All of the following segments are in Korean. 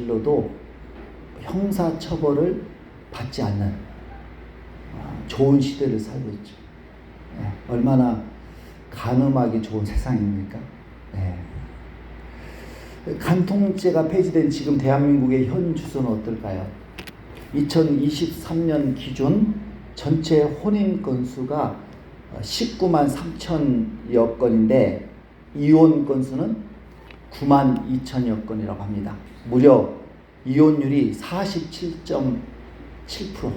길로도 형사처벌을 받지 않는 좋은 시대를 살고 있죠. 얼마나 간음하기 좋은 세상입니까? 간통죄가 폐지된 지금 대한민국의 현 주소는 어떨까요? 2023년 기준 전체 혼인 건수가 19만 3천여 건인데 이혼 건수는 9만 2천여 건이라고 합니다. 무려 이혼율이 47.7%.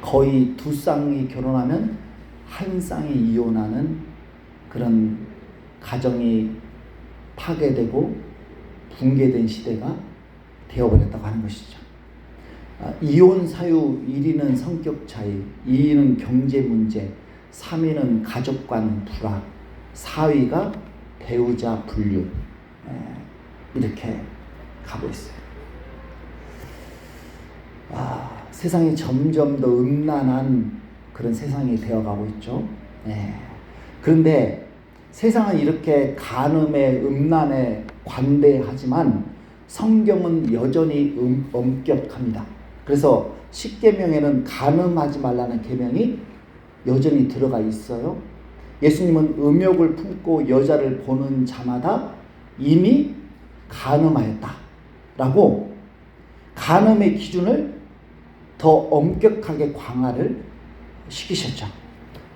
거의 두 쌍이 결혼하면 한 쌍이 이혼하는 그런 가정이 파괴되고 붕괴된 시대가 되어버렸다고 하는 것이죠. 이혼 사유 1위는 성격 차이, 2위는 경제 문제, 3위는 가족 간 불화, 4위가 배우자 분류. 이렇게 가고 있어요. 세상이 점점 더 음란한 그런 세상이 되어가고 있죠. 그런데 세상은 이렇게 간음에 음란에 관대하지만 성경은 여전히 엄격합니다. 그래서 10계명에는 간음하지 말라는 계명이 여전히 들어가 있어요. 예수님은 음욕을 품고 여자를 보는 자마다 이미 간음하였다라고 간음의 기준을 더 엄격하게 강화를 시키셨죠.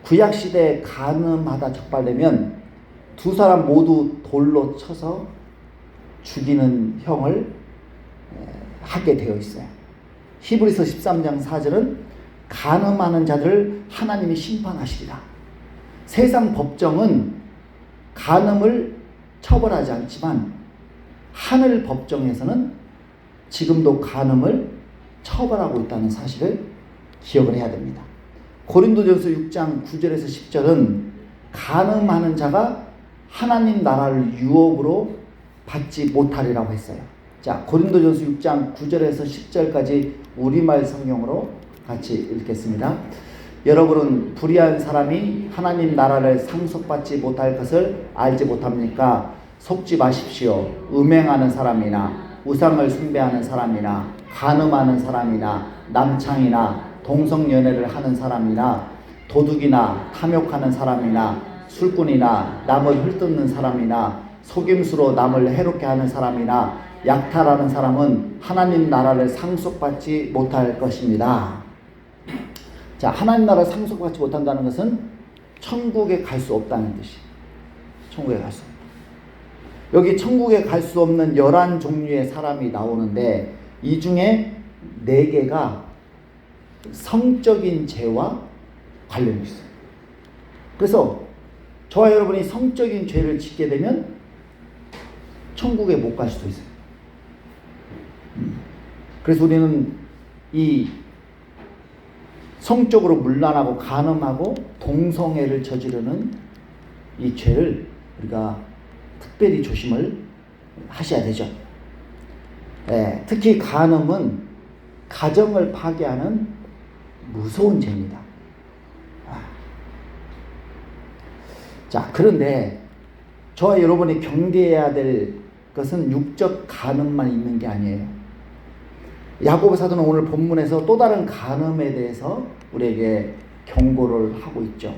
구약시대에 간음하다 적발되면 두 사람 모두 돌로 쳐서 죽이는 형을 하게 되어 있어요. 히브리서 13장 4절은 간음하는 자들을 하나님이 심판하시리라. 세상 법정은 간음을 처벌하지 않지만 하늘 법정에서는 지금도 간음을 처벌하고 있다는 사실을 기억을 해야 됩니다. 고린도전서 6장 9절에서 10절은 간음하는 자가 하나님 나라를 유업으로 받지 못하리라고 했어요. 자, 고린도전서 6장 9절에서 10절까지 우리말 성경으로 같이 읽겠습니다. 여러분은 불의한 사람이 하나님 나라를 상속받지 못할 것을 알지 못합니까? 속지 마십시오. 음행하는 사람이나 우상을 숭배하는 사람이나 간음하는 사람이나 남창이나 동성연애를 하는 사람이나 도둑이나 탐욕하는 사람이나 술꾼이나 남을 헐뜯는 사람이나 속임수로 남을 해롭게 하는 사람이나 약탈하는 사람은 하나님 나라를 상속받지 못할 것입니다. 자, 하나님 나라를 상속받지 못한다는 것은 천국에 갈 수 없다는 뜻이에요. 천국에 갈 수 없다. 여기 천국에 갈 수 없는 11종류의 사람이 나오는데 이 중에 4개가 성적인 죄와 관련이 있어요. 그래서 저와 여러분이 성적인 죄를 짓게 되면 천국에 못 갈 수도 있어요. 그래서 우리는 이 성적으로 문란하고 간음하고 동성애를 저지르는 이 죄를 우리가 특별히 조심을 하셔야 되죠. 특히 간음은 가정을 파괴하는 무서운 죄입니다. 자, 그런데 저와 여러분이 경계해야 될 것은 육적 간음만 있는 게 아니에요. 야고보 사도는 오늘 본문에서 또 다른 간음에 대해서 우리에게 경고를 하고 있죠.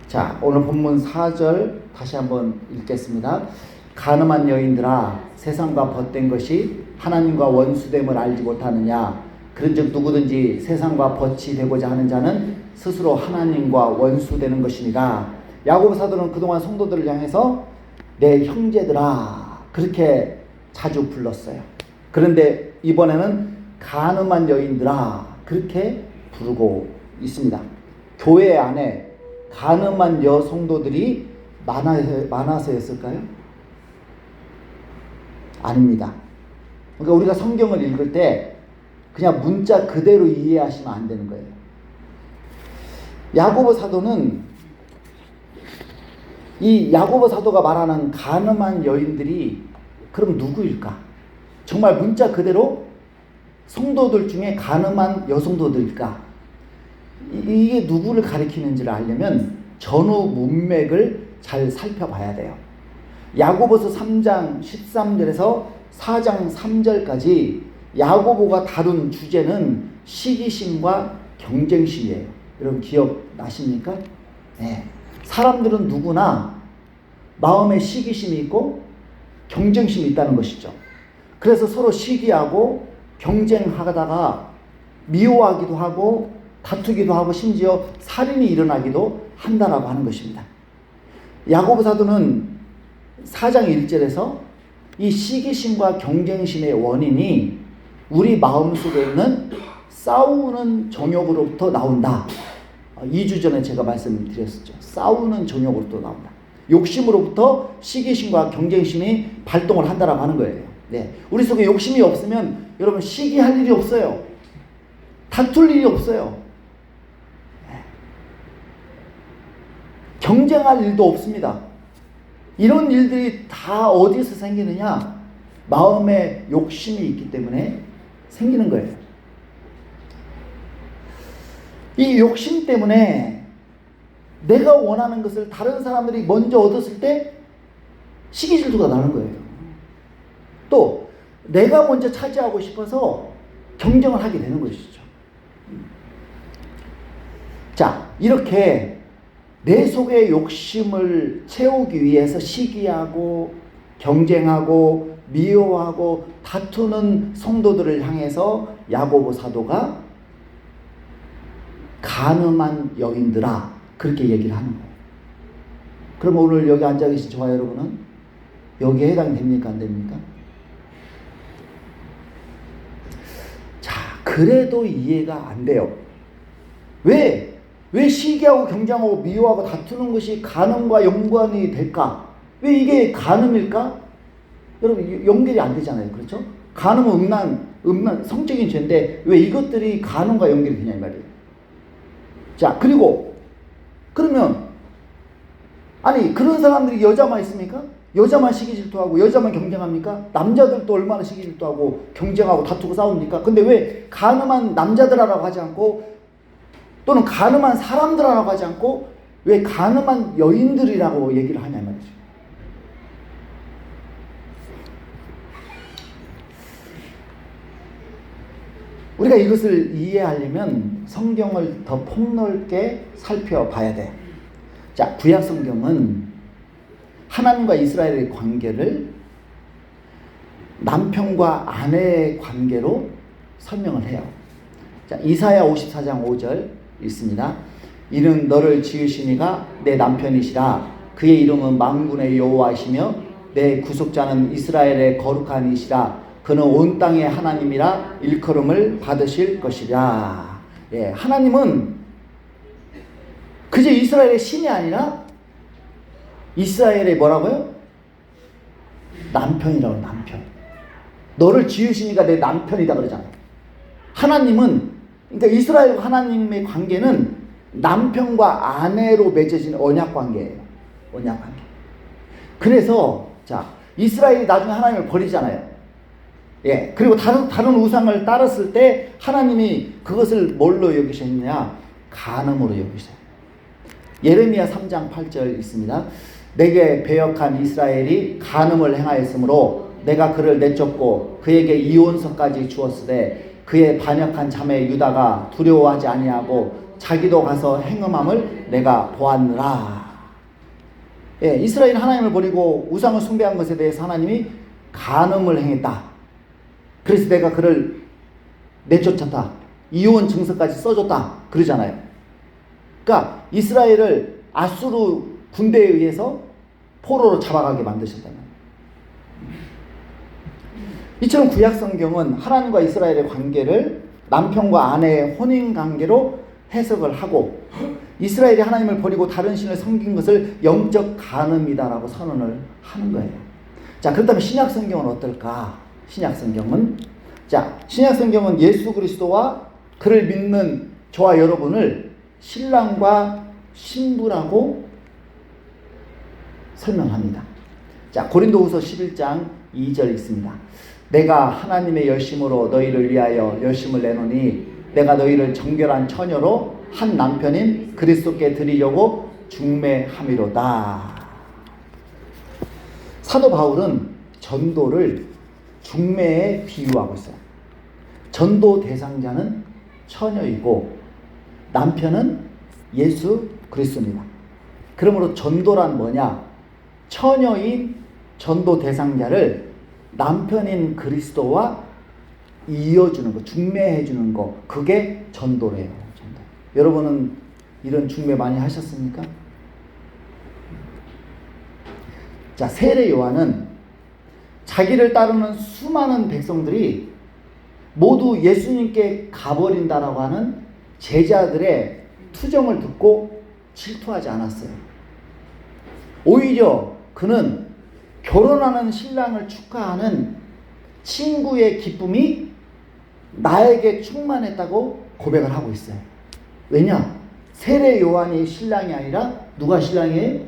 자, 오늘 본문 4절 다시 한번 읽겠습니다. 간음한 여인들아, 세상과 벗된 것이 하나님과 원수됨을 알지 못하느냐? 그런즉 누구든지 세상과 벗이 되고자 하는 자는 스스로 하나님과 원수되는 것이니라. 야고보 사도는 그동안 성도들을 향해서 내 형제들아 그렇게 자주 불렀어요. 그런데 이번에는 간음한 여인들아 그렇게 부르고 있습니다. 교회 안에 간음한 여성도들이 많아서였을까요? 아닙니다. 그러니까 우리가 성경을 읽을 때 그냥 문자 그대로 이해하시면 안 되는 거예요. 야고보 사도는 이 야고보 사도가 말하는 간음한 여인들이 그럼 누구일까? 정말 문자 그대로 성도들 중에 간음한 여성도들일까? 이게 누구를 가리키는지를 알려면 전후 문맥을 잘 살펴봐야 돼요. 야고보서 3장 13절에서 4장 3절까지 야고보가 다룬 주제는 시기심과 경쟁심이에요. 여러분 기억나십니까? 네. 사람들은 누구나 마음에 시기심이 있고 경쟁심이 있다는 것이죠. 그래서 서로 시기하고 경쟁하다가 미워하기도 하고 다투기도 하고 심지어 살인이 일어나기도 한다라고 하는 것입니다. 야고보 사도는 4장 1절에서 이 시기심과 경쟁심의 원인이 우리 마음속에 있는 싸우는 정욕으로부터 나온다. 2주 전에 제가 말씀드렸었죠. 싸우는 정욕으로부터 나온다. 욕심으로부터 시기심과 경쟁심이 발동을 한다라고 하는 거예요. 네. 우리 속에 욕심이 없으면 여러분 시기할 일이 없어요. 다툴 일이 없어요. 네. 경쟁할 일도 없습니다. 이런 일들이 다 어디서 생기느냐? 마음에 욕심이 있기 때문에 생기는 거예요. 이 욕심 때문에 내가 원하는 것을 다른 사람들이 먼저 얻었을 때 시기질투가 나는 거예요. 또 내가 먼저 차지하고 싶어서 경쟁을 하게 되는 것이죠. 자, 이렇게 내 속의 욕심을 채우기 위해서 시기하고 경쟁하고 미워하고 다투는 성도들을 향해서 야고보 사도가 간음한 여인들아 그렇게 얘기를 하는 거예요. 그럼 오늘 여기 앉아 계신 저와 여러분은 여기에 해당됩니까? 안 됩니까? 자, 그래도 이해가 안 돼요. 왜 시기하고 경쟁하고 미워하고 다투는 것이 간음과 연관이 될까? 왜 이게 간음일까? 여러분 연결이 안 되잖아요. 그렇죠? 간음은 음란 성적인 죄인데 왜 이것들이 간음과 연결이 되냐 이 말이에요. 자, 그러면 아니 그런 사람들이 여자만 있습니까? 여자만 시기질투하고 여자만 경쟁합니까? 남자들도 얼마나 시기질투하고 경쟁하고 다투고 싸웁니까? 근데 왜 간음한 남자들하라고 하지 않고 또는 간음한 사람들하라고 하지 않고 왜 간음한 여인들이라고 얘기를 하냐 말이죠. 우리가 이것을 이해하려면 성경을 더 폭넓게 살펴봐야 돼. 자, 구약 성경은 하나님과 이스라엘의 관계를 남편과 아내의 관계로 설명을 해요. 자, 이사야 54장 5절 있습니다. 이는 너를 지으시니가 내 남편이시라. 그의 이름은 만군의 여호와이시며 내 구속자는 이스라엘의 거룩한 이시라. 그는 온 땅의 하나님이라 일컬음을 받으실 것이라. 예, 하나님은 그저 이스라엘의 신이 아니라 이스라엘의 뭐라고요? 남편이라고. 남편. 너를 지으시니까 내 남편이다 그러잖아요. 하나님은 그러니까 이스라엘과 하나님의 관계는 남편과 아내로 맺어진 언약 관계예요. 언약 관계. 그래서 자, 이스라엘이 나중에 하나님을 버리잖아요. 예, 그리고 다른 우상을 따랐을 때 하나님이 그것을 뭘로 여기셨느냐? 간음으로 여기셨어요. 예레미야 3장 8절 있습니다. 내게 배역한 이스라엘이 간음을 행하였으므로 내가 그를 내쫓고 그에게 이혼서까지 주었으되 그의 반역한 자매 유다가 두려워하지 아니하고 자기도 가서 행음함을 내가 보았느라. 예, 이스라엘 하나님을 버리고 우상을 숭배한 것에 대해서 하나님이 간음을 행했다. 그래서 내가 그를 내쫓았다. 이혼 증서까지 써줬다. 그러잖아요. 그러니까 이스라엘을 아수르 군대에 의해서 포로로 잡아가게 만드셨다는 거예요. 이처럼 구약 성경은 하나님과 이스라엘의 관계를 남편과 아내의 혼인 관계로 해석을 하고 이스라엘이 하나님을 버리고 다른 신을 섬긴 것을 영적 간음이다라고 선언을 하는 거예요. 자, 그렇다면 신약 성경은 어떨까? 신약 성경은 예수 그리스도와 그를 믿는 저와 여러분을 신랑과 신부라고 설명합니다. 자, 고린도후서 11장 2절 있습니다. 내가 하나님의 열심으로 너희를 위하여 열심을 내노니 내가 너희를 정결한 처녀로 한 남편인 그리스도께 드리려고 중매함이로다. 사도 바울은 전도를 중매에 비유하고 있어요. 전도 대상자는 처녀이고 남편은 예수 그리스도입니다. 그러므로 전도란 뭐냐? 처녀인 전도 대상자를 남편인 그리스도와 이어주는 거, 중매해주는 거, 그게 전도래요. 전도. 여러분은 이런 중매 많이 하셨습니까? 자, 세례 요한은 자기를 따르는 수많은 백성들이 모두 예수님께 가버린다라고 하는 제자들의 투정을 듣고 질투하지 않았어요. 오히려 그는 결혼하는 신랑을 축하하는 친구의 기쁨이 나에게 충만했다고 고백을 하고 있어요. 왜냐? 세례 요한이 신랑이 아니라 누가 신랑이에요?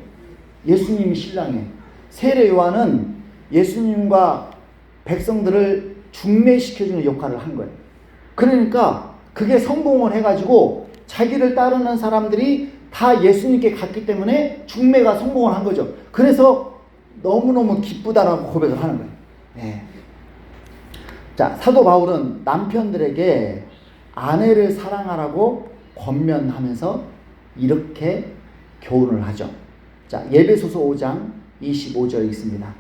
예수님이 신랑이에요. 세례 요한은 예수님과 백성들을 중매시켜주는 역할을 한 거예요. 그러니까 그게 성공을 해가지고 자기를 따르는 사람들이 다 예수님께 갔기 때문에 중매가 성공을 한 거죠. 그래서 너무너무 기쁘다라고 고백을 하는 거예요. 네. 자, 사도 바울은 남편들에게 아내를 사랑하라고 권면하면서 이렇게 교훈을 하죠. 자, 에베소서 5장 25절 있습니다.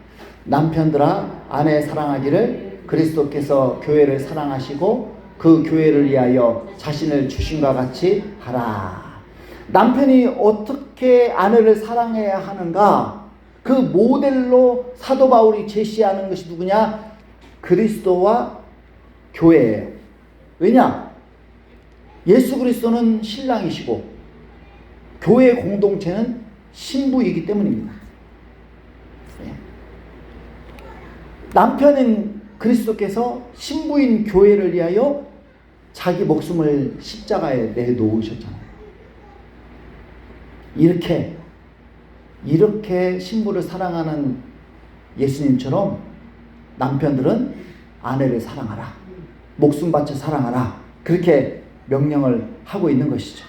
남편들아 아내 사랑하기를 그리스도께서 교회를 사랑하시고 그 교회를 위하여 자신을 주심과 같이 하라. 남편이 어떻게 아내를 사랑해야 하는가? 그 모델로 사도 바울이 제시하는 것이 누구냐? 그리스도와 교회예요. 왜냐? 예수 그리스도는 신랑이시고 교회 공동체는 신부이기 때문입니다. 남편인 그리스도께서 신부인 교회를 위하여 자기 목숨을 십자가에 내놓으셨잖아요. 이렇게 신부를 사랑하는 예수님처럼 남편들은 아내를 사랑하라. 목숨 바쳐 사랑하라. 그렇게 명령을 하고 있는 것이죠.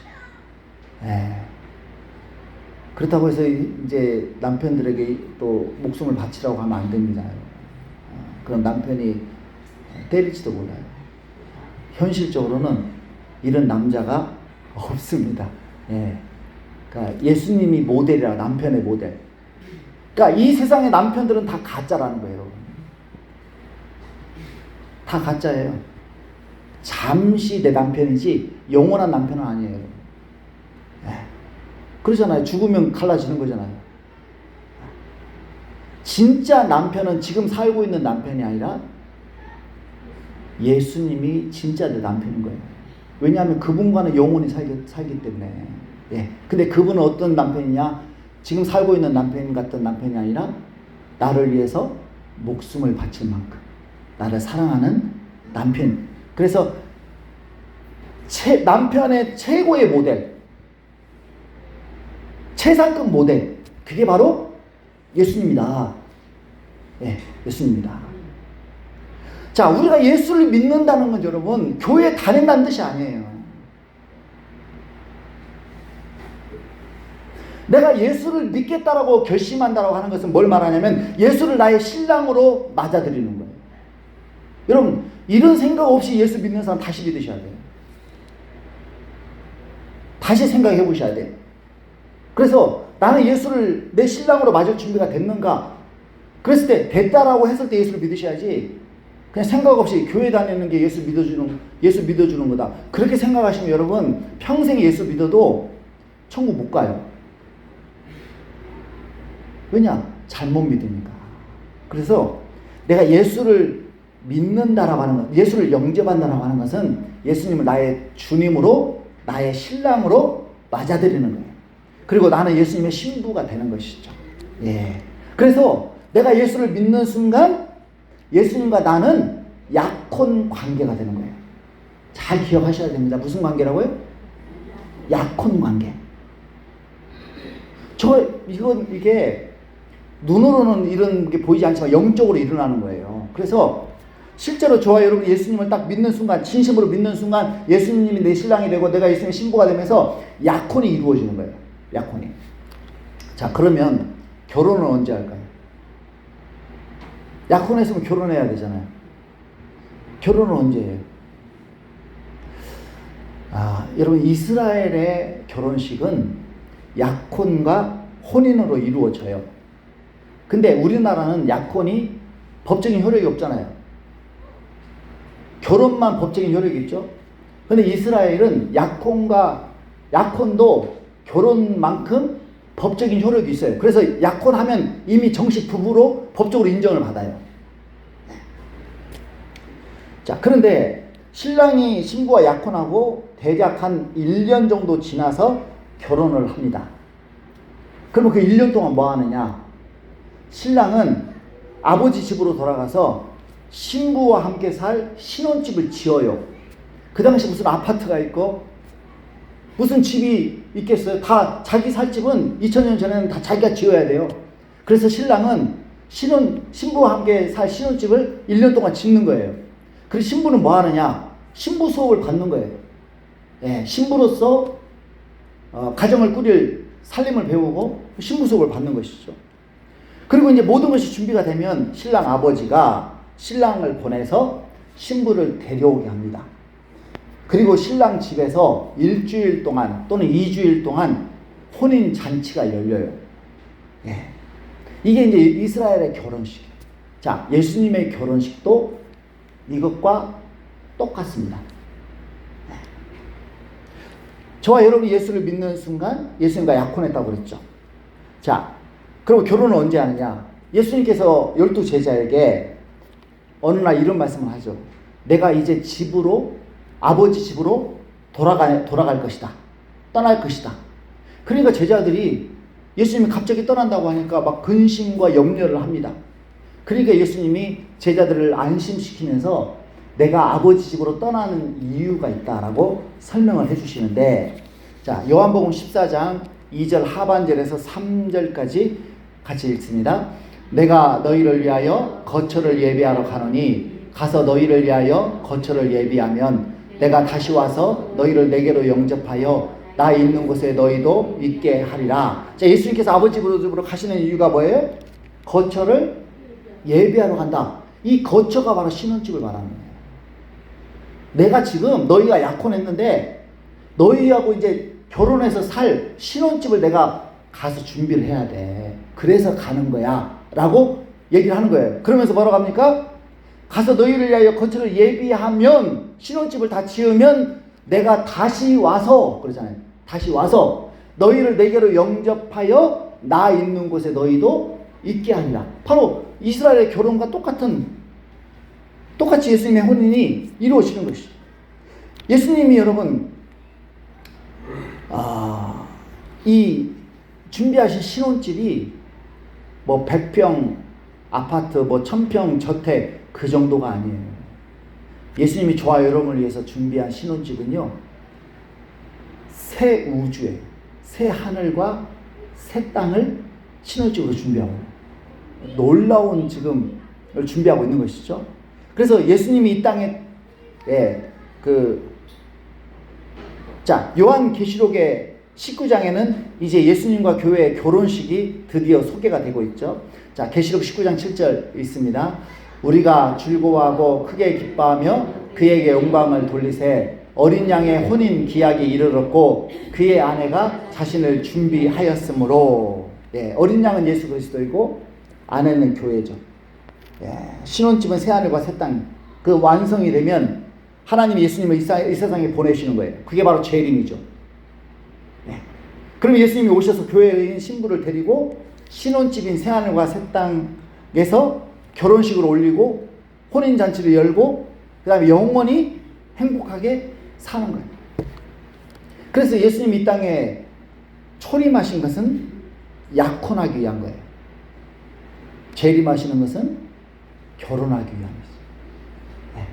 그렇다고 해서 이제 남편들에게 또 목숨을 바치라고 하면 안 됩니다. 그럼 남편이 때릴지도 몰라요. 현실적으로는 이런 남자가 없습니다. 그러니까 예수님이 모델이라, 남편의 모델. 그러니까 이 세상의 남편들은 다 가짜라는 거예요, 여러분. 다 가짜예요. 잠시 내 남편이지 영원한 남편은 아니에요, 여러분. 그러잖아요. 죽으면 갈라지는 거잖아요. 진짜 남편은 지금 살고 있는 남편이 아니라 예수님이 진짜 내 남편인 거예요. 왜냐하면 그분과는 영원히 살기 때문에. 근데 그분은 어떤 남편이냐? 지금 살고 있는 남편 같은 남편이 아니라 나를 위해서 목숨을 바칠 만큼 나를 사랑하는 남편. 그래서 남편의 최고의 모델, 최상급 모델, 그게 바로 예수님이다. 예수님이다. 자, 우리가 예수를 믿는다는 건 여러분 교회에 다닌다는 뜻이 아니에요. 내가 예수를 믿겠다라고 결심한다라고 하는 것은 뭘 말하냐면 예수를 나의 신랑으로 맞아들이는 거예요. 여러분 이런 생각 없이 예수 믿는 사람 다시 믿으셔야 돼요. 다시 생각해 보셔야 돼요. 그래서 나는 예수를 내 신랑으로 맞을 준비가 됐는가? 그랬을 때 됐다라고 했을 때 예수를 믿으셔야지 그냥 생각 없이 교회 다니는 게 예수 믿어주는 거다. 그렇게 생각하시면 여러분 평생 예수 믿어도 천국 못 가요. 왜냐? 잘못 믿으니까. 그래서 내가 예수를 믿는다라고 하는 것, 예수를 영접한다라고 하는 것은 예수님을 나의 주님으로, 나의 신랑으로 맞아들이는 거예요. 그리고 나는 예수님의 신부가 되는 것이죠. 그래서 내가 예수를 믿는 순간 예수님과 나는 약혼 관계가 되는 거예요. 잘 기억하셔야 됩니다. 무슨 관계라고요? 약혼 관계. 이게 눈으로는 이런 게 보이지 않지만 영적으로 일어나는 거예요. 그래서 실제로 저와 여러분 예수님을 딱 믿는 순간, 진심으로 믿는 순간 예수님이 내 신랑이 되고 내가 예수님의 신부가 되면서 약혼이 이루어지는 거예요. 약혼이. 자, 그러면 결혼은 언제 할까요? 약혼했으면 결혼해야 되잖아요. 결혼은 언제예요? 여러분, 이스라엘의 결혼식은 약혼과 혼인으로 이루어져요. 근데 우리나라는 약혼이 법적인 효력이 없잖아요. 결혼만 법적인 효력이 있죠. 근데 이스라엘은 약혼도 결혼만큼 법적인 효력이 있어요. 그래서 약혼하면 이미 정식 부부로 법적으로 인정을 받아요. 자, 그런데 신랑이 신부와 약혼하고 대략 한 1년 정도 지나서 결혼을 합니다. 그러면 그 1년 동안 뭐 하느냐? 신랑은 아버지 집으로 돌아가서 신부와 함께 살 신혼집을 지어요. 그 당시 무슨 아파트가 있고 무슨 집이 있겠어요? 다 자기 살 집은 2000년 전에는 다 자기가 지어야 돼요. 그래서 신랑은 신부와 함께 살 신혼집을 1년 동안 짓는 거예요. 그리고 신부는 뭐 하느냐? 신부 수업을 받는 거예요. 예, 신부로서 가정을 꾸릴 살림을 배우고 신부 수업을 받는 것이죠. 그리고 이제 모든 것이 준비가 되면 신랑 아버지가 신랑을 보내서 신부를 데려오게 합니다. 그리고 신랑 집에서 일주일 동안 또는 2주일 동안 혼인 잔치가 열려요. 예. 이게 이제 이스라엘의 결혼식. 자, 예수님의 결혼식도 이것과 똑같습니다. 예. 저와 여러분이 예수를 믿는 순간 예수님과 약혼했다고 그랬죠. 자, 그럼 결혼을 언제 하느냐? 예수님께서 12 제자에게 어느 날 이런 말씀을 하죠. 내가 이제 아버지 집으로 돌아갈 것이다. 떠날 것이다. 그러니까 제자들이 예수님이 갑자기 떠난다고 하니까 막 근심과 염려를 합니다. 그러니까 예수님이 제자들을 안심시키면서 내가 아버지 집으로 떠나는 이유가 있다라고 설명을 해주시는데, 자, 요한복음 14장 2절 하반절에서 3절까지 같이 읽습니다. 내가 너희를 위하여 거처를 예비하러 가노니 가서 너희를 위하여 거처를 예비하면 내가 다시 와서 너희를 내게로 영접하여 나 있는 곳에 너희도 있게 하리라. 자, 예수님께서 아버지 집으로 가시는 이유가 뭐예요? 거처를 예비하러 간다. 이 거처가 바로 신혼집을 말하는 거예요. 내가 지금 너희가 약혼했는데 너희하고 이제 결혼해서 살 신혼집을 내가 가서 준비를 해야 돼. 그래서 가는 거야 라고 얘기를 하는 거예요. 그러면서 뭐라고 합니까? 가서 너희를 위하여 거처를 예비하면, 신혼집을 다 지으면 내가 다시 와서, 그러잖아요. 다시 와서 너희를 내게로 영접하여 나 있는 곳에 너희도 있게 하리라. 바로 이스라엘의 결혼과 똑같이 예수님의 혼인이 이루어지는 것이죠. 예수님이 여러분 이 준비하신 신혼집이 뭐 100평 아파트, 뭐 1000평 저택 그 정도가 아니에요. 예수님이 저와 여러분을 위해서 준비한 신혼집은요, 새 우주에, 새 하늘과 새 땅을 신혼집으로 준비하고 놀라운 지금을 준비하고 있는 것이죠. 그래서 예수님이 이 땅에 요한계시록의 19장에는 이제 예수님과 교회의 결혼식이 드디어 소개가 되고 있죠. 자, 계시록 19장 7절 있습니다. 우리가 즐거워하고 크게 기뻐하며 그에게 영광을 돌리세. 어린 양의 혼인 기약이 이르렀고 그의 아내가 자신을 준비하였으므로. 예, 어린 양은 예수 그리스도이고 아내는 교회죠. 예, 신혼집은 새 하늘과 새 땅. 그 완성이 되면 하나님이 예수님을 이 세상에 보내시는 거예요. 그게 바로 재림이죠. 예. 그럼 예수님이 오셔서 교회인 신부를 데리고 신혼집인 새 하늘과 새 땅에서 결혼식을 올리고 혼인잔치를 열고 그 다음에 영원히 행복하게 사는 거예요. 그래서 예수님이 이 땅에 초림하신 것은 약혼하기 위한 거예요. 재림하시는 것은 결혼하기 위한 것이죠. 네.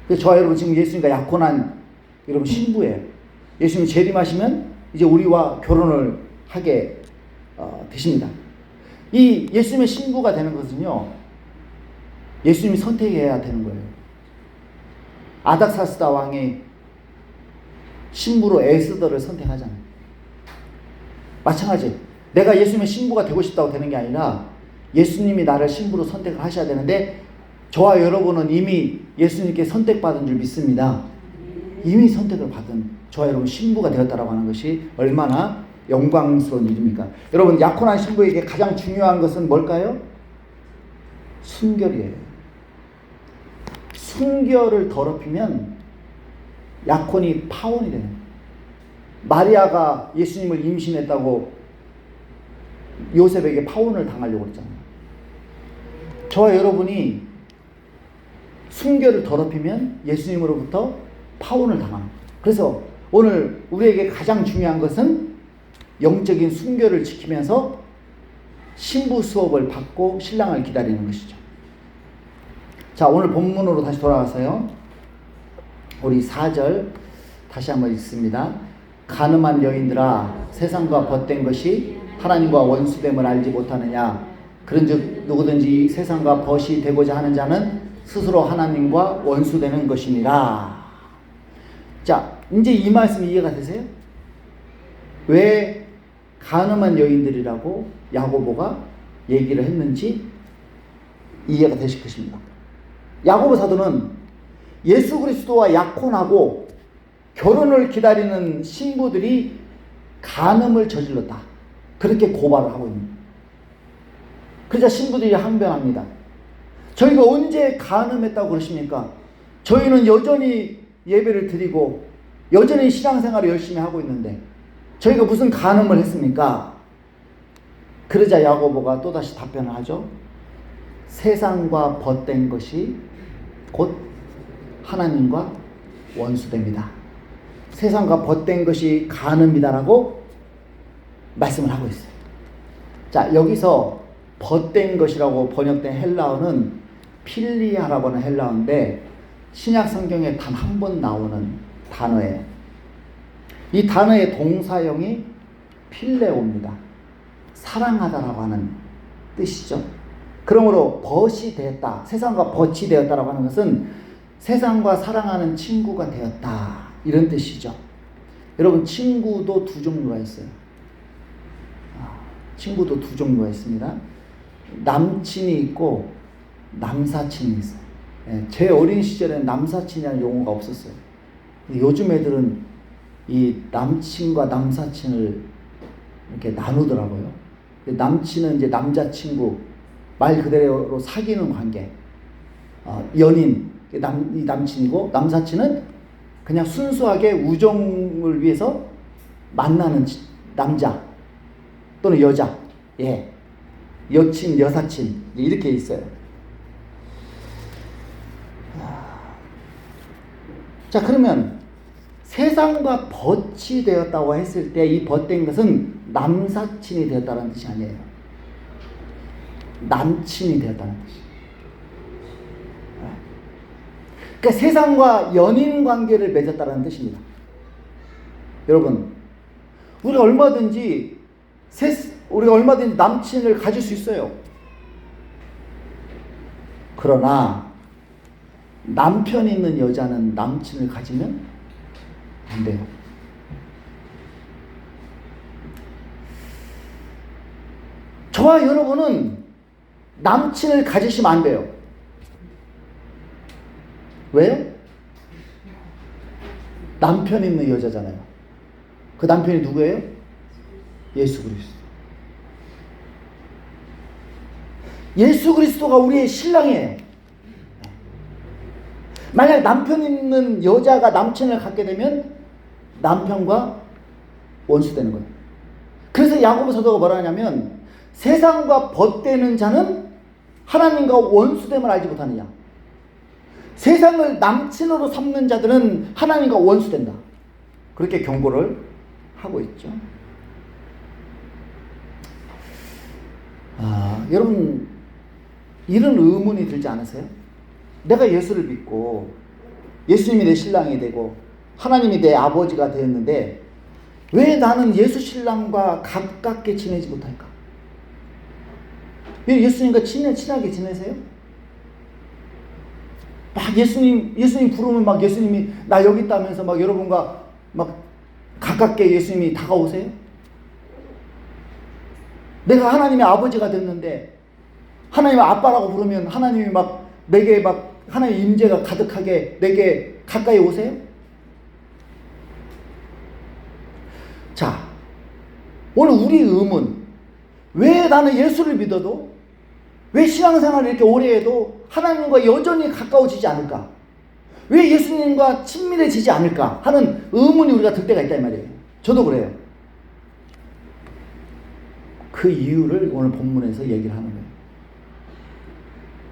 그래서 저와 여러분 지금 예수님과 약혼한 여러분 신부예요. 예수님이 재림하시면 이제 우리와 결혼을 하게 되십니다. 이 예수님의 신부가 되는 것은요, 예수님이 선택해야 되는 거예요. 아닥사스다 왕이 신부로 에스더를 선택하잖아요. 마찬가지. 내가 예수님의 신부가 되고 싶다고 되는 게 아니라 예수님이 나를 신부로 선택을 하셔야 되는데 저와 여러분은 이미 예수님께 선택받은 줄 믿습니다. 이미 선택을 받은 저와 여러분 신부가 되었다라고 하는 것이 얼마나 영광스러운 일입니까? 여러분, 약혼한 신부에게 가장 중요한 것은 뭘까요? 순결이에요. 순결을 더럽히면 약혼이 파혼이 되는 거예요. 마리아가 예수님을 임신했다고 요셉에게 파혼을 당하려고 했잖아요. 저와 여러분이 순결을 더럽히면 예수님으로부터 파혼을 당하는 거예요. 그래서 오늘 우리에게 가장 중요한 것은 영적인 순결을 지키면서 신부 수업을 받고 신랑을 기다리는 것이죠. 자, 오늘 본문으로 다시 돌아가서요. 우리 4절 다시 한번 읽습니다. 간음한 여인들아, 세상과 벗된 것이 하나님과 원수됨을 알지 못하느냐? 그런즉 누구든지 세상과 벗이 되고자 하는 자는 스스로 하나님과 원수되는 것이니라. 자, 이제 이 말씀 이해가 되세요? 왜 간음한 여인들이라고 야고보가 얘기를 했는지 이해가 되실 것입니다. 야고보 사도는 예수 그리스도와 약혼하고 결혼을 기다리는 신부들이 간음을 저질렀다, 그렇게 고발을 하고 있는 거예요. 그러자 신부들이 항변합니다. 저희가 언제 간음했다고 그러십니까? 저희는 여전히 예배를 드리고 여전히 신앙생활을 열심히 하고 있는데 저희가 무슨 간음을 했습니까? 그러자 야고보가 또다시 답변을 하죠. 세상과 벗된 것이 곧 하나님과 원수됩니다. 세상과 벗된 것이 간음이다라고 말씀을 하고 있어요. 자, 여기서 벗된 것이라고 번역된 헬라어는 필리아라고 하는 헬라어인데 신약 성경에 단 한 번 나오는 단어예요. 이 단어의 동사형이 필레오입니다. 사랑하다라고 하는 뜻이죠. 그러므로 벗이 되었다, 세상과 벗이 되었다라고 하는 것은 세상과 사랑하는 친구가 되었다, 이런 뜻이죠. 여러분, 친구도 두 종류가 있어요. 친구도 두 종류가 있습니다. 남친이 있고 남사친이 있어요. 제 어린 시절에는 남사친이라는 용어가 없었어요. 요즘 애들은 이 남친과 남사친을 이렇게 나누더라고요. 남친은 이제 남자친구, 말 그대로 사귀는 관계, 연인, 이 남친이고, 남사친은 그냥 순수하게 우정을 위해서 만나는 남자 또는 여자, 예, 여친, 여사친, 이렇게 있어요. 자, 그러면 세상과 벗이 되었다고 했을 때 이 벗된 것은 남사친이 되었다는 뜻이 아니에요. 남친이 되었다는 뜻이에요. 그러니까 세상과 연인 관계를 맺었다는 뜻입니다. 여러분, 우리가 얼마든지 남친을 가질 수 있어요. 그러나 남편 있는 여자는 남친을 가지면 안 돼요. 저와 여러분은 남친을 가지시면 안 돼요. 왜요? 남편 있는 여자잖아요. 그 남편이 누구예요? 예수 그리스도. 예수 그리스도가 우리의 신랑이에요. 만약 남편 있는 여자가 남친을 갖게 되면 남편과 원수되는 거예요. 그래서 야고보 사도가 뭐라 하냐면 세상과 벗되는 자는 하나님과 원수됨을 알지 못하느냐. 세상을 남친으로 삼는 자들은 하나님과 원수된다, 그렇게 경고를 하고 있죠. 여러분, 이런 의문이 들지 않으세요? 내가 예수를 믿고 예수님이 내 신랑이 되고 하나님이 내 아버지가 되었는데 왜 나는 예수 신랑과 가깝게 지내지 못할까? 왜 예수님과 친하게 지내세요? 막 예수님 부르면 막 예수님이 나 여기 있다면서 막 여러분과 막 가깝게 예수님이 다가오세요? 내가 하나님의 아버지가 됐는데 하나님의 아빠라고 부르면 하나님이 막 내게 막 하나님의 임재가 가득하게 내게 가까이 오세요? 자, 오늘 우리 의문, 왜 나는 예수를 믿어도, 왜 신앙생활을 이렇게 오래 해도 하나님과 여전히 가까워지지 않을까? 왜 예수님과 친밀해지지 않을까? 하는 의문이 우리가 들 때가 있다 이 말이에요. 저도 그래요. 그 이유를 오늘 본문에서 얘기를 하는 거예요.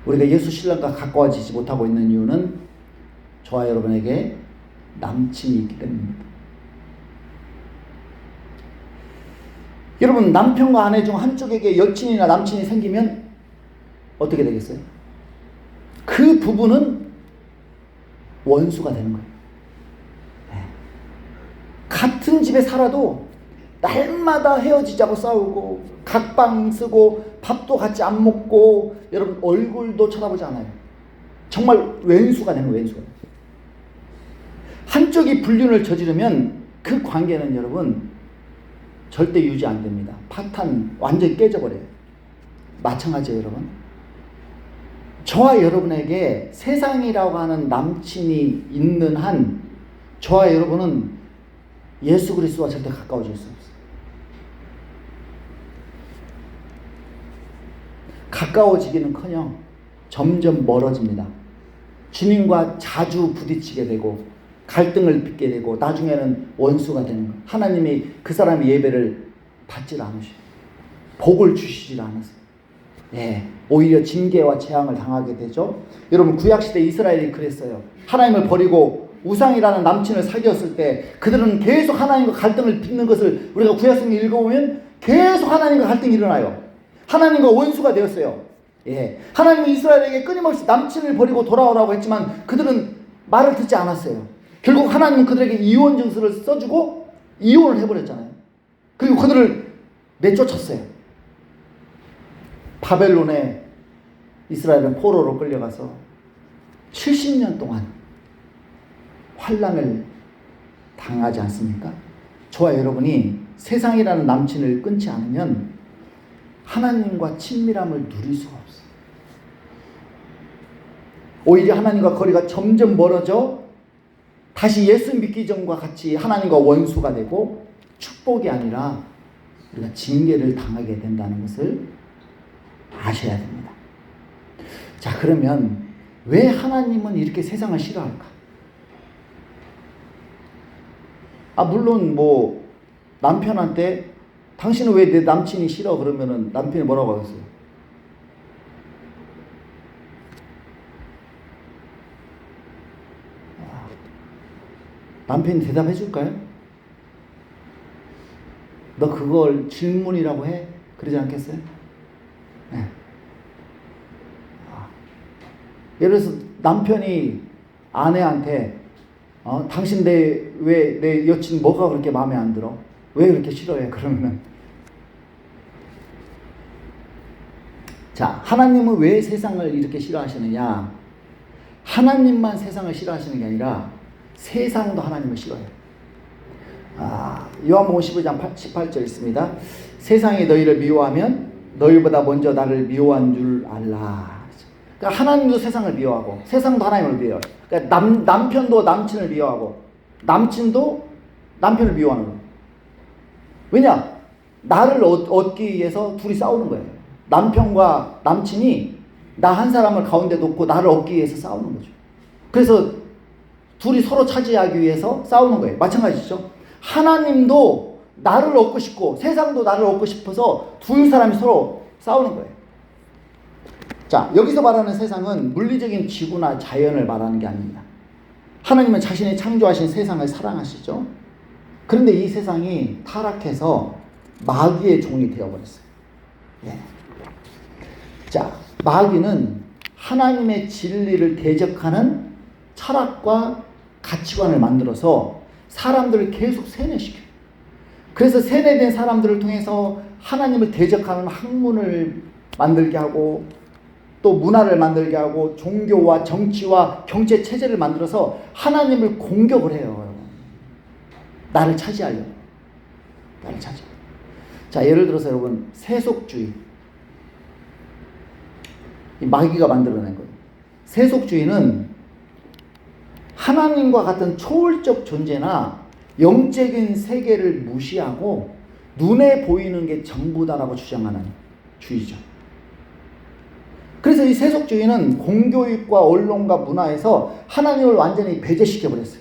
우리가 예수 신랑과 가까워지지 못하고 있는 이유는 저와 여러분에게 남친이 있기 때문입니다. 여러분, 남편과 아내 중 한쪽에게 여친이나 남친이 생기면 어떻게 되겠어요? 그 부부는 원수가 되는 거예요. 같은 집에 살아도 날마다 헤어지자고 싸우고 각방 쓰고 밥도 같이 안 먹고 여러분 얼굴도 쳐다보지 않아요. 정말 왼수가 되는 거예요. 왼수가. 한쪽이 불륜을 저지르면 그 관계는 여러분 절대 유지 안 됩니다. 파탄 완전히 깨져버려요. 마찬가지예요, 여러분. 저와 여러분에게 세상이라고 하는 남친이 있는 한 저와 여러분은 예수 그리스도와 절대 가까워질 수 없어요. 가까워지기는커녕 점점 멀어집니다. 주님과 자주 부딪히게 되고 갈등을 빚게 되고 나중에는 원수가 되는 거예요. 하나님이 그 사람의 예배를 받질 않으셔요. 복을 주시질 않으세요. 오히려 징계와 재앙을 당하게 되죠. 여러분, 구약시대 이스라엘이 그랬어요. 하나님을 버리고 우상이라는 남친을 사귀었을 때 그들은 계속 하나님과 갈등을 빚는 것을 우리가 구약성경 읽어보면 계속 하나님과 갈등이 일어나요. 하나님과 원수가 되었어요. 하나님은 이스라엘에게 끊임없이 남친을 버리고 돌아오라고 했지만 그들은 말을 듣지 않았어요. 결국 하나님은 그들에게 이혼 증서를 써주고 이혼을 해버렸잖아요. 그리고 그들을 내쫓았어요. 바벨론에 이스라엘은 포로로 끌려가서 70년 동안 환난을 당하지 않습니까? 저와 여러분이 세상이라는 남친을 끊지 않으면 하나님과 친밀함을 누릴 수가 없어요. 오히려 하나님과 거리가 점점 멀어져 다시 예수 믿기 전과 같이 하나님과 원수가 되고 축복이 아니라 우리가 징계를 당하게 된다는 것을 아셔야 됩니다. 자, 그러면 왜 하나님은 이렇게 세상을 싫어할까? 물론 남편한테 당신은 왜 내 남친이 싫어? 그러면은 남편이 뭐라고 하겠어요? 남편이 대답해 줄까요? 너 그걸 질문이라고 해? 그러지 않겠어요? 네. 예를 들어서 남편이 아내한테 당신 왜 내 여친 뭐가 그렇게 마음에 안 들어? 왜 그렇게 싫어해? 그러면은 자, 하나님은 왜 세상을 이렇게 싫어하시느냐? 하나님만 세상을 싫어하시는 게 아니라 세상도 하나님을 싫어해요. 요한복음 15장 18절 있습니다. 세상이 너희를 미워하면 너희보다 먼저 나를 미워한 줄 알라. 그러니까 하나님도 세상을 미워하고 세상도 하나님을 미워해요. 그러니까 남편도 남친을 미워하고 남친도 남편을 미워하는 거예요. 왜냐? 나를 얻기 위해서 둘이 싸우는 거예요. 남편과 남친이 나 한 사람을 가운데 놓고 나를 얻기 위해서 싸우는 거죠. 그래서 둘이 서로 차지하기 위해서 싸우는 거예요. 마찬가지죠. 하나님도 나를 얻고 싶고 세상도 나를 얻고 싶어서 두 사람이 서로 싸우는 거예요. 자, 여기서 말하는 세상은 물리적인 지구나 자연을 말하는 게 아닙니다. 하나님은 자신이 창조하신 세상을 사랑하시죠. 그런데 이 세상이 타락해서 마귀의 종이 되어버렸어요. 자, 마귀는 하나님의 진리를 대적하는 철학과 가치관을 만들어서 사람들을 계속 세뇌시켜요. 그래서 세뇌된 사람들을 통해서 하나님을 대적하는 학문을 만들게 하고 또 문화를 만들게 하고 종교와 정치와 경제 체제를 만들어서 하나님을 공격을 해요. 나를 차지하려고. 나를 차지. 자, 예를 들어서 여러분, 세속주의. 이 마귀가 만들어낸 거예요. 세속주의는 하나님과 같은 초월적 존재나 영적인 세계를 무시하고 눈에 보이는 게 전부다라고 주장하는 주의죠. 그래서 이 세속주의는 공교육과 언론과 문화에서 하나님을 완전히 배제시켜버렸어요.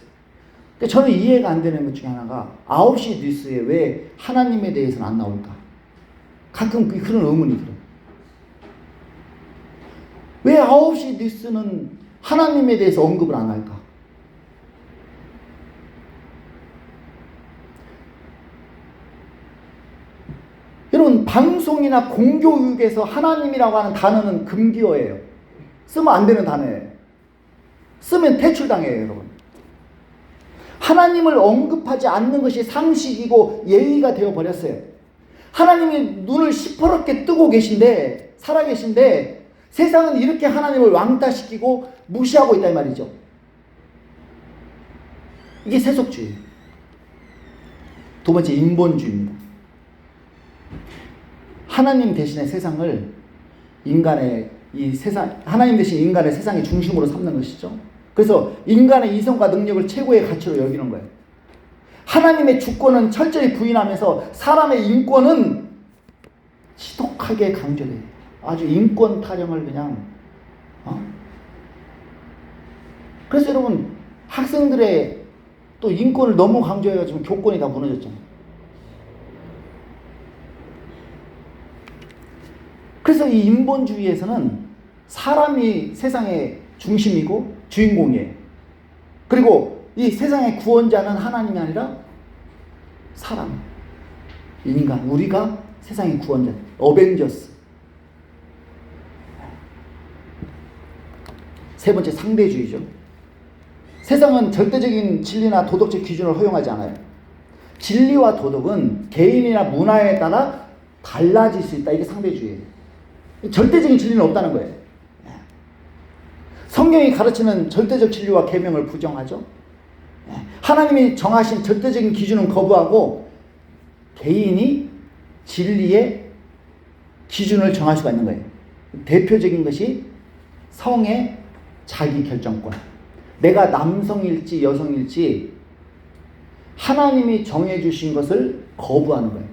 그러니까 저는 이해가 안 되는 것 중에 하나가 9시 뉴스에 왜 하나님에 대해서는 안 나올까? 가끔 그런 의문이 들어요. 왜 9시 뉴스는 하나님에 대해서 언급을 안 할까? 여러분, 방송이나 공교육에서 하나님이라고 하는 단어는 금기어예요. 쓰면 안 되는 단어예요. 쓰면 퇴출당해요, 여러분. 하나님을 언급하지 않는 것이 상식이고 예의가 되어버렸어요. 하나님이 눈을 시퍼렇게 뜨고 계신데, 살아계신데, 세상은 이렇게 하나님을 왕따시키고 무시하고 있다 이 말이죠. 이게 세속주의. 두 번째, 인본주의입니다. 하나님 대신에 세상을 인간의 이 세상, 하나님 대신 인간의 세상의 중심으로 삼는 것이죠. 그래서 인간의 이성과 능력을 최고의 가치로 여기는 거예요. 하나님의 주권은 철저히 부인하면서 사람의 인권은 지독하게 강조돼요. 아주 인권 타령을 그냥 그래서 여러분, 학생들의 또 인권을 너무 강조해가지고 교권이 다 무너졌잖아요. 그래서 이 인본주의에서는 사람이 세상의 중심이고 주인공이에요. 그리고 이 세상의 구원자는 하나님이 아니라 사람, 인간, 우리가 세상의 구원자, 어벤져스. 세 번째, 상대주의죠. 세상은 절대적인 진리나 도덕적 기준을 허용하지 않아요. 진리와 도덕은 개인이나 문화에 따라 달라질 수 있다. 이게 상대주의예요. 절대적인 진리는 없다는 거예요. 성경이 가르치는 절대적 진리와 계명을 부정하죠. 하나님이 정하신 절대적인 기준은 거부하고 개인이 진리의 기준을 정할 수가 있는 거예요. 대표적인 것이 성의 자기 결정권. 내가 남성일지 여성일지 하나님이 정해주신 것을 거부하는 거예요.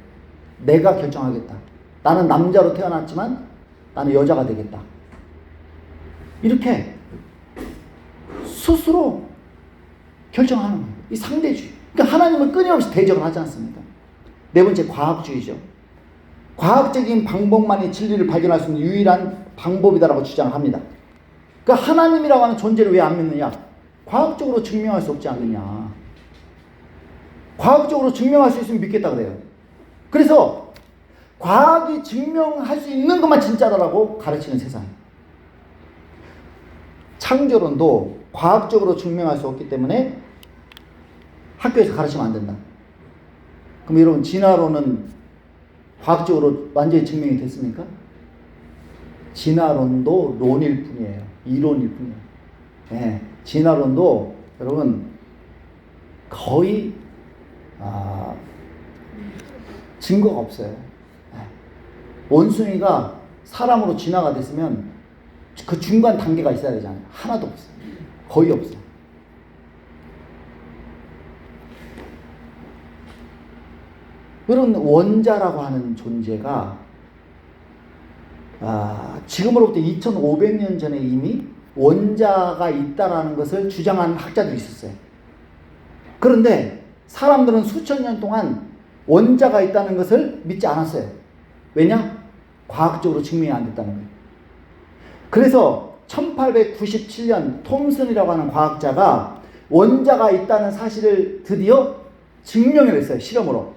내가 결정하겠다. 나는 남자로 태어났지만 나는 여자가 되겠다. 이렇게 스스로 결정하는 거예요. 이 상대주의. 그러니까 하나님을 끊임없이 대적을 하지 않습니까? 네 번째, 과학주의죠. 과학적인 방법만이 진리를 발견할 수 있는 유일한 방법이다라고 주장을 합니다. 그러니까 하나님이라고 하는 존재를 왜 안 믿느냐? 과학적으로 증명할 수 없지 않느냐. 과학적으로 증명할 수 있으면 믿겠다 그래요. 그래서 과학이 증명할 수 있는 것만 진짜다라고 가르치는 세상. 창조론도 과학적으로 증명할 수 없기 때문에 학교에서 가르치면 안 된다. 그럼 여러분, 진화론은 과학적으로 완전히 증명이 됐습니까? 진화론도 론일 뿐이에요. 이론일 뿐이에요. 네, 진화론도 여러분 거의 증거가 없어요. 원숭이가 사람으로 진화가 됐으면 그 중간 단계가 있어야 되잖아요. 하나도 없어요. 거의 없어요. 여러분, 원자라고 하는 존재가 지금으로부터 2500년 전에 이미 원자가 있다라는 것을 주장하는 학자들이 있었어요. 그런데 사람들은 수천 년 동안 원자가 있다는 것을 믿지 않았어요. 왜냐? 과학적으로 증명이 안 됐다는 거예요. 그래서 1897년 톰슨이라고 하는 과학자가 원자가 있다는 사실을 드디어 증명해냈어요. 실험으로.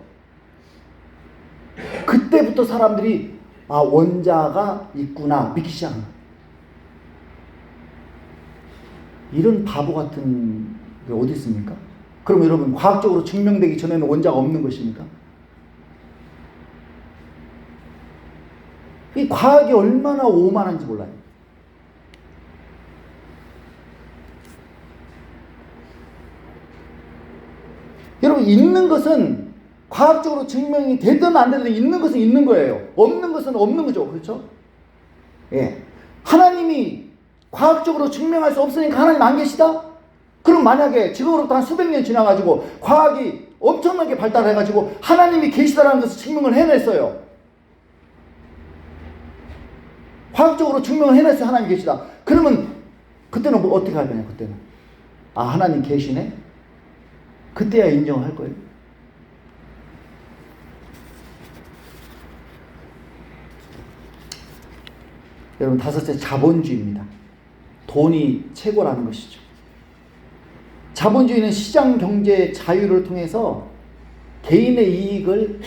그때부터 사람들이 원자가 있구나 믿기 시작한 거예요. 이런 바보 같은 게 어디 있습니까? 그럼 여러분, 과학적으로 증명되기 전에는 원자가 없는 것입니까? 이 과학이 얼마나 오만한지 몰라요. 여러분, 있는 것은 과학적으로 증명이 되든 안 되든 있는 것은 있는 거예요. 없는 것은 없는 거죠. 그렇죠? 예. 하나님이 과학적으로 증명할 수 없으니까 하나님 안 계시다? 그럼 만약에 지금으로부터 한 수백 년 지나가지고 과학이 엄청나게 발달해가지고 하나님이 계시다라는 것을 증명을 해냈어요. 과학적으로 증명을 해냈어요. 하나님 계시다. 그러면 그때는 뭐 어떻게 할 거냐? 그때는 아, 하나님 계시네? 그때야 인정할 거예요. 여러분, 다섯째, 자본주의입니다. 돈이 최고라는 것이죠. 자본주의는 시장 경제의 자유를 통해서 개인의 이익을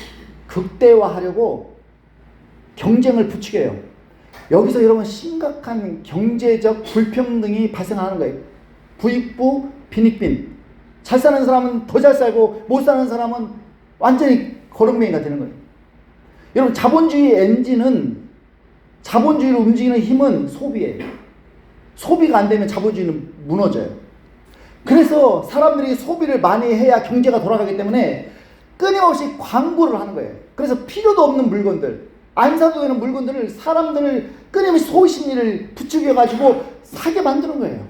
극대화하려고 경쟁을 부추겨요. 여기서 여러분 심각한 경제적 불평등이 발생하는 거예요. 부익부 빈익빈. 잘 사는 사람은 더 잘 살고 못 사는 사람은 완전히 거렁뱅이가 되는 거예요. 여러분, 자본주의 엔진은, 자본주의를 움직이는 힘은 소비예요. 소비가 안 되면 자본주의는 무너져요. 그래서 사람들이 소비를 많이 해야 경제가 돌아가기 때문에 끊임없이 광고를 하는 거예요. 그래서 필요도 없는 물건들, 안 사도 되는 물건들을 사람들을 끊임없이 소비심리를 부추겨가지고 사게 만드는 거예요.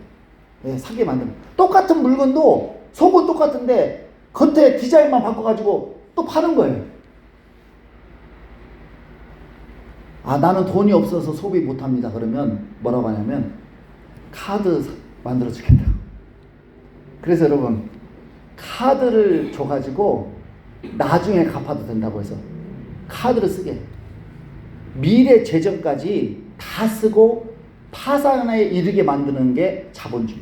네, 사게 만드는 거예요. 똑같은 물건도 속은 똑같은데 겉에 디자인만 바꿔가지고 또 파는 거예요. 아, 나는 돈이 없어서 소비 못합니다. 그러면 뭐라고 하냐면 카드 만들어 주겠다. 그래서 여러분, 카드를 줘가지고 나중에 갚아도 된다고 해서 카드를 쓰게, 미래 재정까지 다 쓰고 파산에 이르게 만드는 게 자본주의.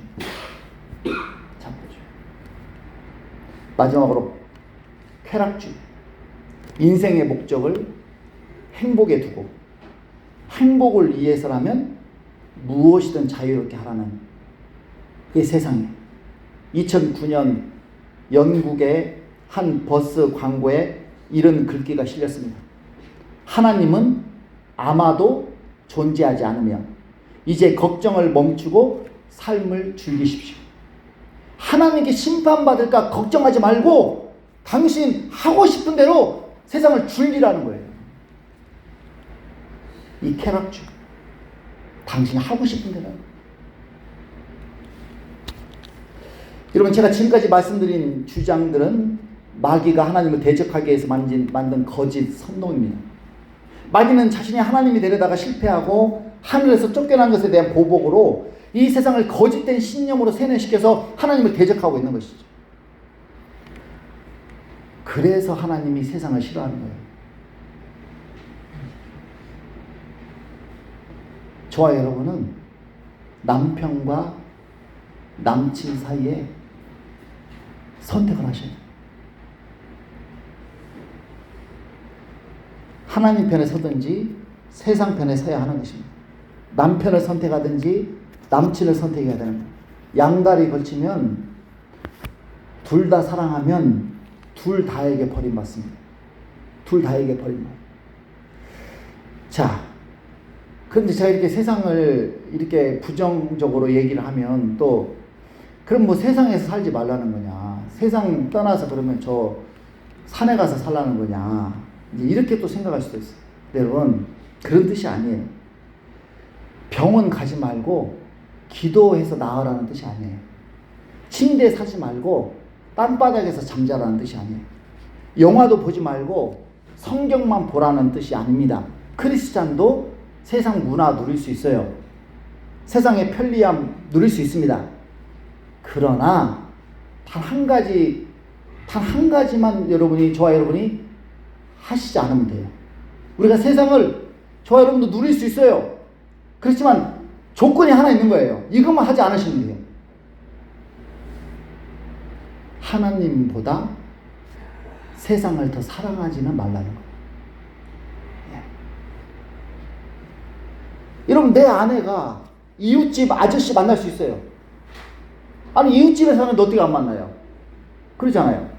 자본주의. 마지막으로 쾌락주의. 인생의 목적을 행복에 두고 행복을 위해서라면 무엇이든 자유롭게 하라는 그게 세상이에요. 2009년 영국의 한 버스 광고에 이런 글귀가 실렸습니다. 하나님은 아마도 존재하지 않으며 이제 걱정을 멈추고 삶을 즐기십시오. 하나님께 심판받을까 걱정하지 말고 당신 하고 싶은 대로 세상을 즐기라는 거예요. 이 쾌락주의. 당신이 하고 싶은 대로. 여러분, 제가 지금까지 말씀드린 주장들은 마귀가 하나님을 대적하기 위해서 만든 거짓 선동입니다. 마귀는 자신이 하나님이 되려다가 실패하고 하늘에서 쫓겨난 것에 대한 보복으로 이 세상을 거짓된 신념으로 세뇌시켜서 하나님을 대적하고 있는 것이죠. 그래서 하나님이 세상을 싫어하는 거예요. 저와 여러분은 남편과 남친 사이에 선택을 하셔야 돼요. 하나님 편에 서든지 세상 편에 서야 하는 것입니다. 남편을 선택하든지 남친을 선택해야 되는 거예요. 양다리 걸치면, 둘 다 사랑하면 둘 다에게 버림받습니다. 둘 다에게 버림받습니다. 자, 그런데 제가 이렇게 세상을 이렇게 부정적으로 얘기를 하면 또 그럼 뭐 세상에서 살지 말라는 거냐, 세상 떠나서 그러면 저 산에 가서 살라는 거냐, 이제 이렇게 또 생각할 수도 있어요. 여러분, 그런 뜻이 아니에요. 병원 가지 말고 기도해서 나으라는 뜻이 아니에요. 침대에 사지 말고 땅바닥에서 잠자라는 뜻이 아니에요. 영화도 보지 말고 성경만 보라는 뜻이 아닙니다. 크리스찬도 세상 문화 누릴 수 있어요. 세상의 편리함 누릴 수 있습니다. 그러나 단 한 가지만 저와 여러분이 하시지 않으면 돼요. 우리가 세상을 저와 여러분도 누릴 수 있어요. 그렇지만 조건이 하나 있는 거예요. 이것만 하지 않으시면 돼요. 하나님보다 세상을 더 사랑하지는 말라는 거예요. 여러분, 내 아내가 이웃집 아저씨 만날 수 있어요. 아니, 이웃집에 사는데 어떻게 안 만나요? 그러잖아요.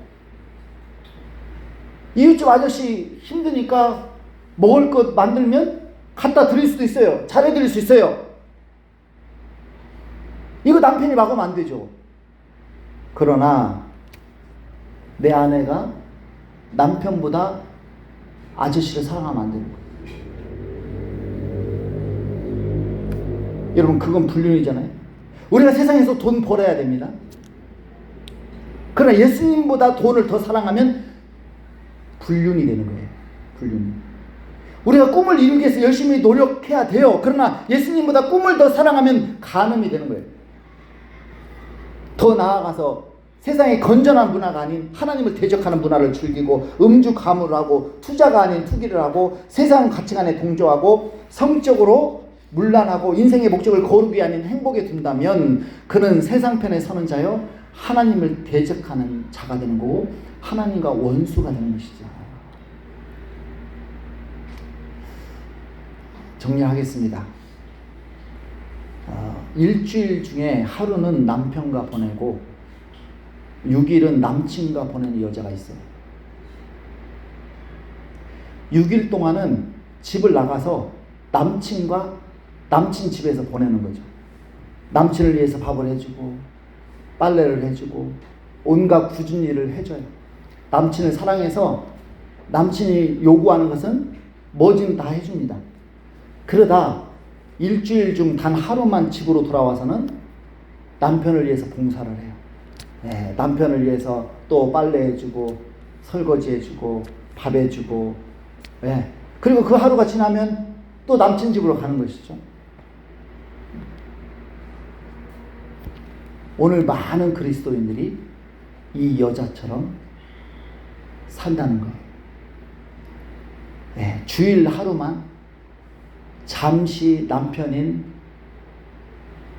이웃집 아저씨 힘드니까 먹을 것 만들면 갖다 드릴 수도 있어요. 잘해드릴 수 있어요. 이거 남편이 막으면 안 되죠. 그러나 내 아내가 남편보다 아저씨를 사랑하면 안 되는 거예요. 여러분, 그건 불륜이잖아요. 우리가 세상에서 돈 벌어야 됩니다. 그러나 예수님보다 돈을 더 사랑하면 불륜이 되는 거예요. 불륜. 우리가 꿈을 이루기 위해서 열심히 노력해야 돼요. 그러나 예수님보다 꿈을 더 사랑하면 간음이 되는 거예요. 더 나아가서 세상의 건전한 문화가 아닌 하나님을 대적하는 문화를 즐기고 음주 가물을 하고 투자가 아닌 투기를 하고 세상 가치관에 동조하고 성적으로 문란하고 인생의 목적을 거르기 아닌 행복에 둔다면 그는 세상편에 서는 자여 하나님을 대적하는 자가 되는 거고 하나님과 원수가 되는 것이죠. 정리하겠습니다. 일주일 중에 하루는 남편과 보내고 6일은 남친과 보내는 여자가 있어요. 6일 동안은 집을 나가서 남친 집에서 보내는 거죠. 남친을 위해서 밥을 해주고 빨래를 해주고 온갖 굳은 일을 해줘요. 남친을 사랑해서 남친이 요구하는 것은 뭐든 다 해줍니다. 그러다 일주일 중 단 하루만 집으로 돌아와서는 남편을 위해서 봉사를 해요. 네, 남편을 위해서 또 빨래해주고 설거지해주고 밥해주고, 네. 그리고 그 하루가 지나면 또 남친 집으로 가는 것이죠. 오늘 많은 그리스도인들이 이 여자처럼 산다는 거예요. 네, 주일 하루만 잠시 남편인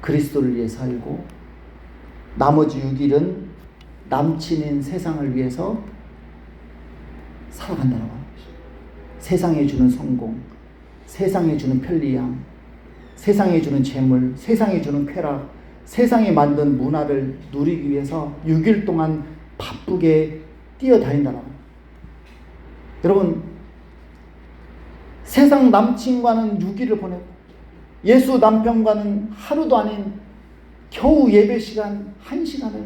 그리스도를 위해 살고 나머지 6일은 남친인 세상을 위해서 살아간다는 거예요. 세상에 주는 성공, 세상에 주는 편리함, 세상에 주는 재물, 세상에 주는 쾌락, 세상이 만든 문화를 누리기 위해서 6일 동안 바쁘게 뛰어다닌다는 거예요. 여러분, 세상 남친과는 6일을 보내고 예수 남편과는 하루도 아닌 겨우 예배 시간 1시간을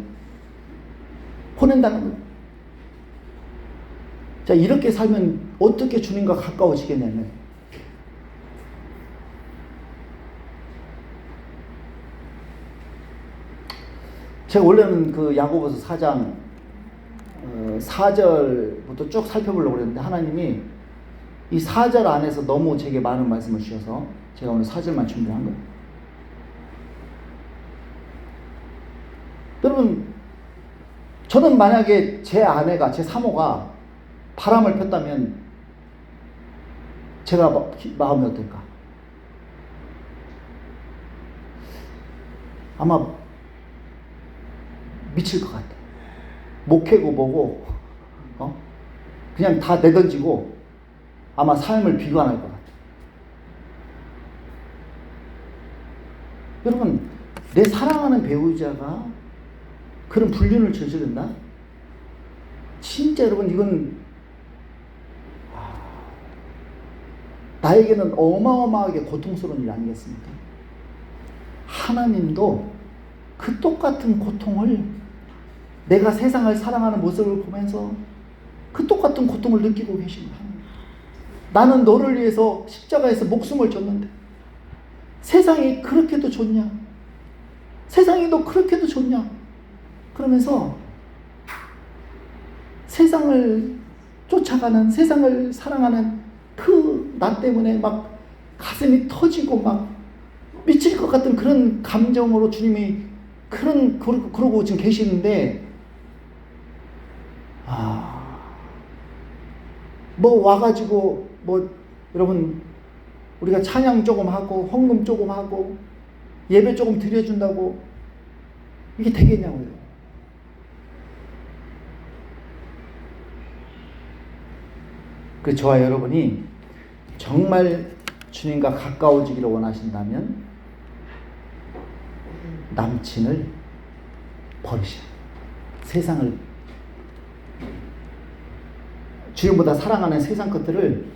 보낸다는 거예요. 자, 이렇게 살면 어떻게 주님과 가까워지겠냐면 제가 원래는 그 야고보서 4장 4절부터 쭉 살펴보려고 그랬는데 하나님이 이 4절 안에서 너무 제게 많은 말씀을 주셔서 제가 오늘 4절만 준비한 거예요. 여러분, 저는 만약에 제 아내가, 제 사모가 바람을 폈다면 제가 마음이 어떨까? 아마 미칠 것 같아. 목회고 뭐고 그냥 다 내던지고 아마 삶을 비관할 것 같아. 여러분, 내 사랑하는 배우자가 그런 불륜을 저지른다? 진짜 여러분, 이건 나에게는 어마어마하게 고통스러운 일 아니겠습니까? 하나님도 그 똑같은 고통을 내가 세상을 사랑하는 모습을 보면서 그 똑같은 고통을 느끼고 계십니다. 나는 너를 위해서 십자가에서 목숨을 줬는데 세상이 그렇게도 좋냐? 세상이 너 그렇게도 좋냐? 그러면서 세상을 쫓아가는, 세상을 사랑하는 그 나 때문에 막 가슴이 터지고 막 미칠 것 같은 그런 감정으로 주님이 그러고 지금 계시는데, 뭐 와가지고 여러분, 우리가 찬양 조금 하고 헌금 조금 하고 예배 조금 드려준다고 이게 되겠냐고요. 그 저와 여러분이 정말 주님과 가까워지기를 원하신다면 남친을 버리셔야 돼요. 세상을, 주님보다 사랑하는 세상 것들을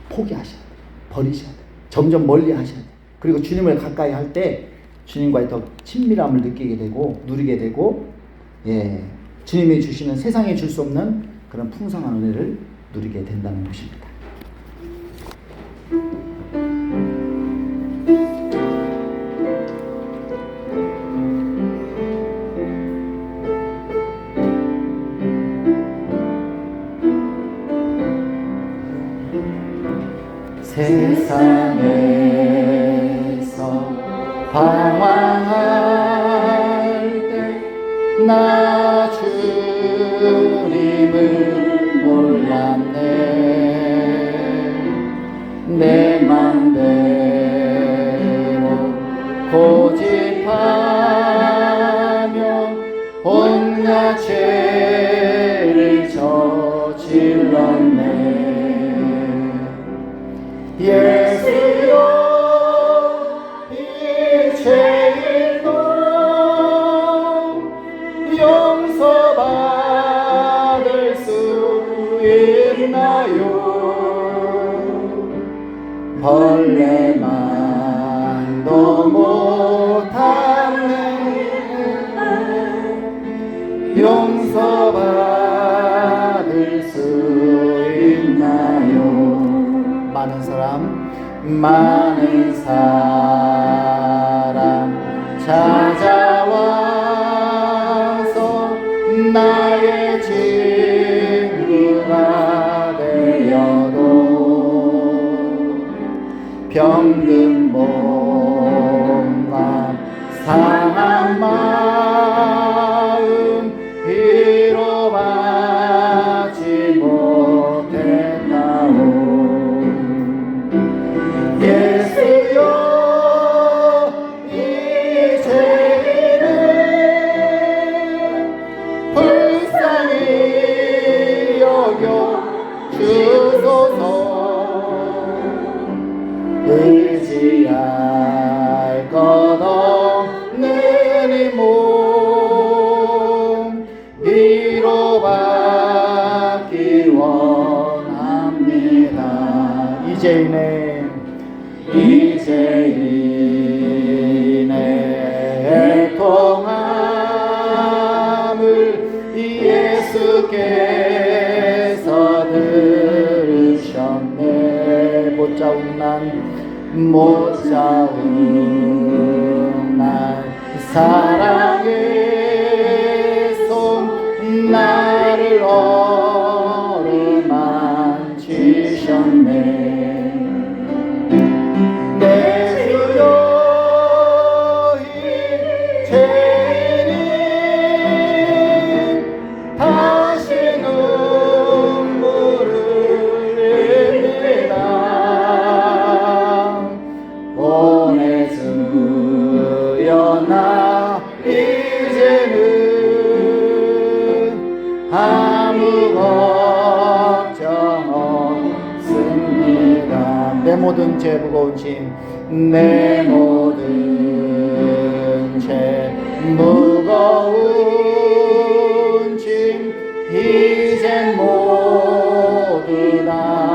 포기하셔야 돼요. 버리셔야 돼요. 점점 멀리 하셔야 돼요. 그리고 주님을 가까이 할 때 주님과의 더 친밀함을 느끼게 되고 누리게 되고, 주님이 주시는, 세상에 줄 수 없는 그런 풍성한 은혜를 누리게 된다는 것입니다. 세상에서 방황할 때 나 주님을 몰랐네. 내 맘대로 고집하며 온갖 죄를 저질렀네. 예수여 이 죄일도 용서받을 수 있나요? 벌레만도 못하는 용서받을 수 있나요? 많은 사람 찾아와서 나의 친구가 되어도 병든 몸과 상한 마음 위로받지 못했다오. 예수여 이 죄인을 불쌍히 여겨 주소서. 의지할 것 없는 이 몸 위로받기 원합니다. 이 죄인의 애통함을 예수께서 들으셨네. 못 자운 날 사랑의 손 나를 어루만지셨네. 내 주여 이 죄인이 다시 눈물을 흘립니다. 오내 주여 나 이제는 아무 걱정 없습니다. 내 모든 죄 무거운 짐, 내 모든 죄 무거운 짐 이젠 모두 다